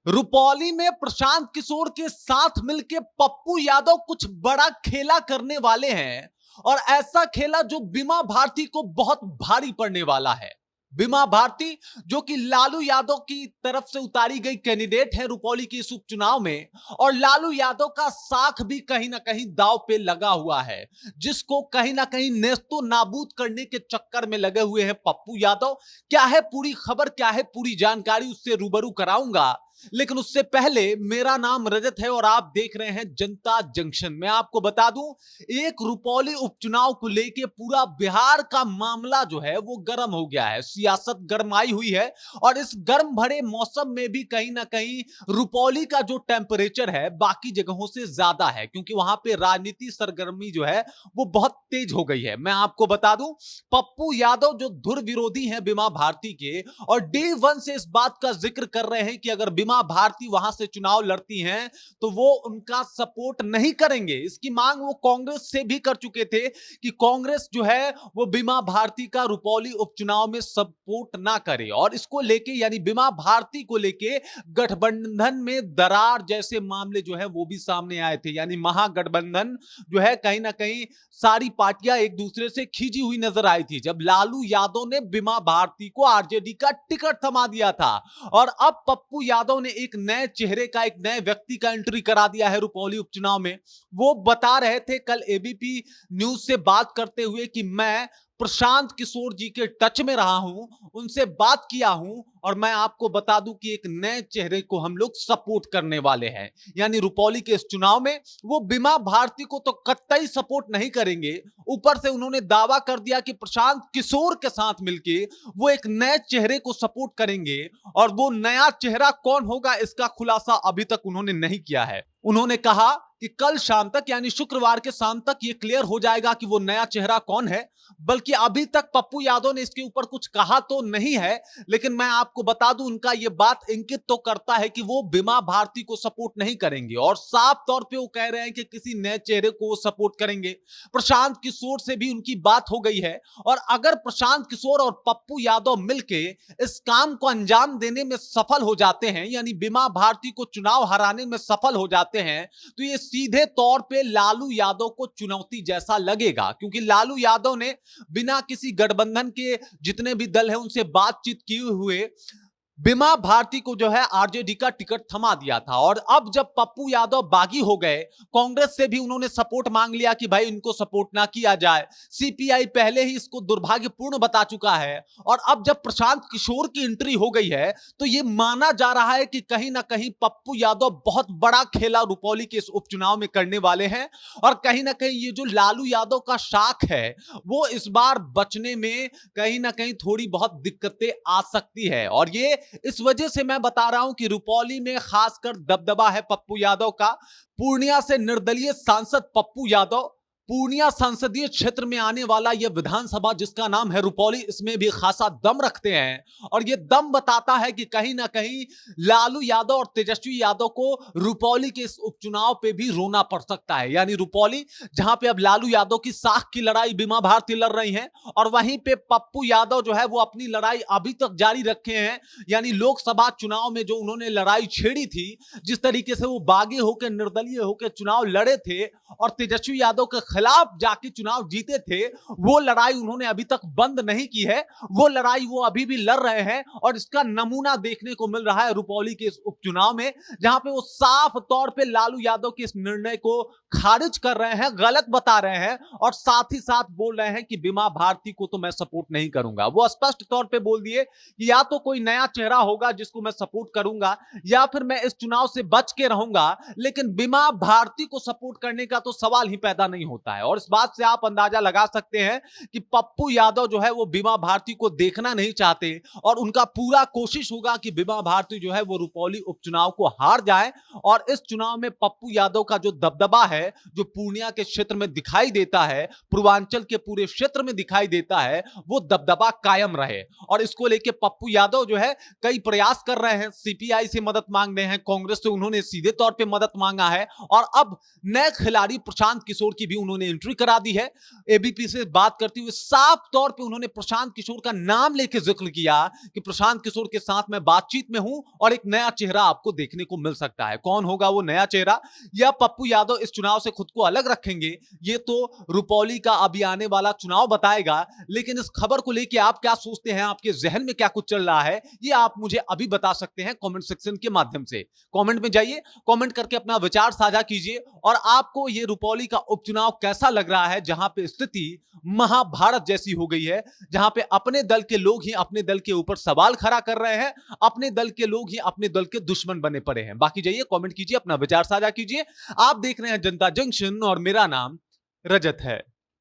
रुपौली में प्रशांत किशोर के साथ मिलके पप्पू यादव कुछ बड़ा खेला करने वाले हैं और ऐसा खेला जो बीमा भारती को बहुत भारी पड़ने वाला है। बीमा भारती जो कि लालू यादव की तरफ से उतारी गई कैंडिडेट है रुपौली के इस उपचुनाव में, और लालू यादव का साख भी कहीं ना कहीं दांव पे लगा हुआ है, जिसको कहीं ना कहीं नेस्तो नाबूद करने के चक्कर में लगे हुए हैं पप्पू यादव। क्या है पूरी खबर, क्या है पूरी जानकारी, उससे रूबरू कराऊंगा। लेकिन उससे पहले, मेरा नाम रजत है और आप देख रहे हैं जनता जंक्शन। मैं आपको बता दूं, एक रुपौली उपचुनाव को लेके पूरा बिहार का मामला जो है वो गर्म हो गया है, सियासत गरमाई हुई है। और इस गर्म भरे मौसम में भी कहीं ना कहीं रुपौली का जो टेम्परेचर है बाकी जगहों से ज्यादा है, क्योंकि वहां पे राजनीति सरगर्मी जो है वो बहुत तेज हो गई है। मैं आपको बता दूं, पप्पू यादव जो धुर विरोधी हैं बीमा भारती के, और डे वन से इस बात का जिक्र कर रहे हैं कि अगर बीमा भारती वहां से चुनाव लड़ती हैं तो वो उनका सपोर्ट नहीं करेंगे। इसकी मांग वो कांग्रेस से भी कर चुके थे कि कांग्रेस जो है वो बीमा भारती का रुपौली उपचुनाव में सपोर्ट ना करे, और इसको लेके यानी बीमा भारती को लेके गठबंधन में दरार जैसे मामले जो है वो भी सामने आए थे। यानी महागठबंधन जो है कहीं ना कहीं सारी पार्टियां एक दूसरे से खींची हुई नजर आई थी जब लालू यादव ने बीमा भारती को आरजेडी का टिकट थमा दिया था। और अब पप्पू यादव ने एक नए चेहरे का, एक नए व्यक्ति का एंट्री करा दिया है रुपौली उपचुनाव में। वो बता रहे थे कल एबीपी न्यूज से बात करते हुए कि मैं प्रशांत किशोर जी के टच में रहा हूं, उनसे बात किया हूं, और मैं आपको बता दूं कि एक नए चेहरे को हम लोग सपोर्ट करने वाले हैं। यानी रुपौली के इस चुनाव में वो बीमा भारती को तो कतई सपोर्ट नहीं करेंगे, ऊपर से उन्होंने दावा कर दिया कि प्रशांत किशोर के साथ मिलके वो एक नए चेहरे को सपोर्ट करेंगे। और वो नया चेहरा कौन होगा इसका खुलासा अभी तक उन्होंने नहीं किया है। उन्होंने कहा कि कल शाम तक यानी शुक्रवार के शाम तक ये क्लियर हो जाएगा कि वो नया चेहरा कौन है। बल्कि अभी तक पप्पू यादव ने इसके ऊपर कुछ कहा तो नहीं है, लेकिन मैं आपको बता दूं उनका ये बात इंगित तो करता है कि वो बीमा भारती को सपोर्ट नहीं करेंगे, और साफ तौर पे वो कह रहे हैं कि किसी नए चेहरे को वो सपोर्ट करेंगे। प्रशांत किशोर से भी उनकी बात हो गई है, और अगर प्रशांत किशोर और पप्पू यादव मिलके इस काम को अंजाम देने में सफल हो जाते हैं, यानी बीमा भारती को चुनाव हराने में सफल हो जाते हैं, तो ये सीधे तौर पे लालू यादव को चुनौती जैसा लगेगा। क्योंकि लालू यादव ने बिना किसी गठबंधन के जितने भी दल हैं उनसे बातचीत किए हुए बीमा भारती को जो है आरजेडी का टिकट थमा दिया था। और अब जब पप्पू यादव बागी हो गए, कांग्रेस से भी उन्होंने सपोर्ट मांग लिया कि भाई इनको सपोर्ट ना किया जाए, सीपीआई पहले ही इसको दुर्भाग्यपूर्ण बता चुका है, और अब जब प्रशांत किशोर की एंट्री हो गई है तो यह माना जा रहा है कि कहीं ना कहीं पप्पू यादव बहुत बड़ा खेला रुपौली के इस उपचुनाव में करने वाले हैं। और कहीं ना कहीं ये जो लालू यादव का शाख है वो इस बार बचने में कहीं ना कहीं थोड़ी बहुत दिक्कतें आ सकती है। और ये इस वजह से मैं बता रहा हूं कि रुपौली में खासकर दबदबा है पप्पू यादव का। पूर्णिया से निर्दलीय सांसद पप्पू यादव, पूर्णिया संसदीय क्षेत्र में आने वाला यह विधानसभा जिसका नाम है रुपौली, इसमें भी खासा दम रखते हैं। और यह दम बताता है कि कहीं ना कहीं लालू यादव और तेजस्वी यादव को रुपौली के इस उपचुनाव पे भी रोना पड़ सकता है। यानी रुपौली जहां पे अब लालू यादव की साख की लड़ाई बीमा भारती लड़ रही हैं, और वहीं पे पप्पू यादव जो है वो अपनी लड़ाई अभी तक जारी रखे हैं। यानी लोकसभा चुनाव में जो उन्होंने लड़ाई छेड़ी थी, जिस तरीके से वो बागी होकर निर्दलीय होकर चुनाव लड़े थे और तेजस्वी यादव के खिलाफ जाके चुनाव जीते थे, वो लड़ाई उन्होंने अभी तक बंद नहीं की है। वो लड़ाई वो अभी भी लड़ रहे हैं, और इसका नमूना देखने को मिल रहा है रुपौली के इस उपचुनाव में, जहां पे वो साफ तौर पे लालू यादव के इस निर्णय को खारिज कर रहे हैं, गलत बता रहे हैं, और साथ ही साथ बोल रहे हैं कि बीमा भारती को तो मैं सपोर्ट नहीं करूंगा। वो स्पष्ट तौर पे बोल दिए कि या तो कोई नया चेहरा होगा जिसको मैं सपोर्ट करूंगा, या फिर मैं इस चुनाव से बच के रहूंगा, लेकिन बीमा भारती को सपोर्ट करने का तो सवाल ही पैदा नहीं होता है। और इस बात से आप अंदाजा लगा सकते हैं कि पप्पू यादव जो है वो बीमा भारती को देखना नहीं चाहते, और उनका पूरा कोशिश होगा कि बीमा भारती जो है वो रुपौली उपचुनाव को हार जाए। और इस चुनाव में पप्पू यादव का जो दबदबा है, जो पूर्णिया के क्षेत्र में दिखाई देता है, पूर्वांचल के पूरे क्षेत्र में दिखाई देता है, वो दबदबा कायम रहे। और इसको लेके पप्पू यादव जो है कई प्रयास कर रहे हैं, सीपीआई से मदद मांग रहे हैं, कांग्रेस से उन्होंने सीधे तौर पर मदद मांगा है, और अब नए खिलाड़ी प्रशांत किशोर की भी उन्होंने उन्होंने एंट्री करा दी है। एबीपी से बात करते हुए साफ तौर पे उन्होंने प्रशांत किशोर का नाम लेके जिक्र किया कि प्रशांत किशोर के साथ मैं बातचीत में हूं और एक नया चेहरा आपको देखने को मिल सकता है। कौन होगा वो नया चेहरा, या पप्पू यादव इस चुनाव से खुद को अलग रखेंगे, ये तो रुपौली का अभी आने वाला चुनाव बताएगा। लेकिन इस खबर को लेकर आप क्या सोचते हैं, आपके जहन में क्या कुछ चल रहा है, ये आप मुझे अभी बता सकते हैं कमेंट सेक्शन के माध्यम से। कमेंट में जाइए, कमेंट करके अपना विचार साझा कीजिए और आपको ये रुपौली का उपचुनाव कैसा लग रहा है, जहां पे स्थिति महाभारत जैसी हो गई है, जहां पे अपने दल के लोग ही अपने दल के ऊपर सवाल खड़ा कर रहे हैं, अपने दल के लोग ही अपने दल के दुश्मन बने पड़े हैं। बाकी जाइए, कमेंट कीजिए, अपना विचार साझा कीजिए। आप देख रहे हैं जनता जंक्शन और मेरा नाम रजत है।